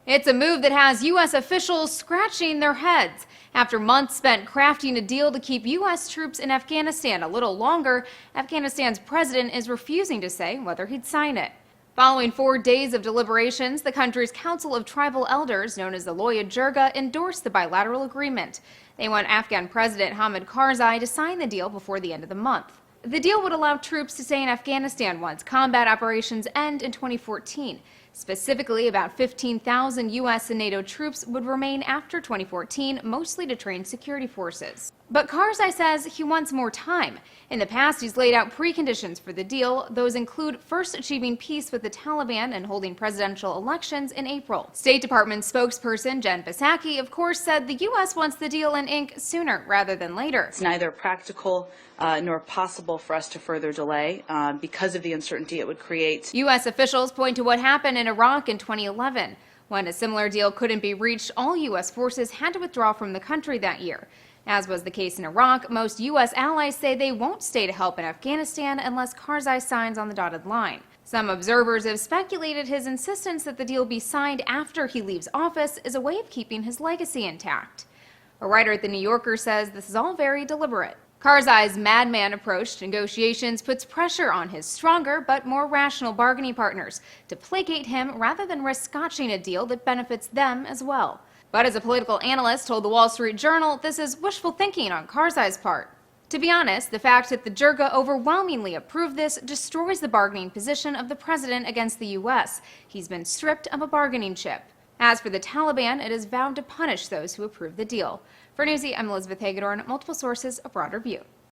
It's a move that has U.S. officials scratching their heads. After months spent crafting a deal to keep U.S. troops in Afghanistan a little longer, Afghanistan's president is refusing to say whether he'd sign it. Following 4 days of deliberations, the country's Council of Tribal Elders, known as the Loya Jirga, endorsed the bilateral agreement. They want Afghan President Hamid Karzai to sign the deal before the end of the month. The deal would allow troops to stay in Afghanistan once combat operations end in 2014. Specifically, about 15,000 U.S. and NATO troops would remain after 2014, mostly to train security forces. But Karzai says he wants more time. In the past, he's laid out preconditions for the deal. Those include first achieving peace with the Taliban and holding presidential elections in April. State Department spokesperson Jen Psaki, of course, said the U.S. wants the deal in ink sooner rather than later. It's neither practical nor possible for us to further delay because of the uncertainty it would create. U.S. officials point to what happened in Iraq in 2011. When a similar deal couldn't be reached, all U.S. forces had to withdraw from the country that year. As was the case in Iraq, most U.S. allies say they won't stay to help in Afghanistan unless Karzai signs on the dotted line. Some observers have speculated his insistence that the deal be signed after he leaves office is a way of keeping his legacy intact. A writer at The New Yorker says this is all very deliberate. Karzai's madman approach to negotiations puts pressure on his stronger but more rational bargaining partners to placate him rather than risk scotching a deal that benefits them as well. But as a political analyst told the Wall Street Journal, this is wishful thinking on Karzai's part. To be honest, the fact that the Jirga overwhelmingly approved this destroys the bargaining position of the president against the U.S. He's been stripped of a bargaining chip. As for the Taliban, it has vowed to punish those who approve the deal. For Newsy, I'm Elizabeth Hagedorn. Multiple sources, a broader view.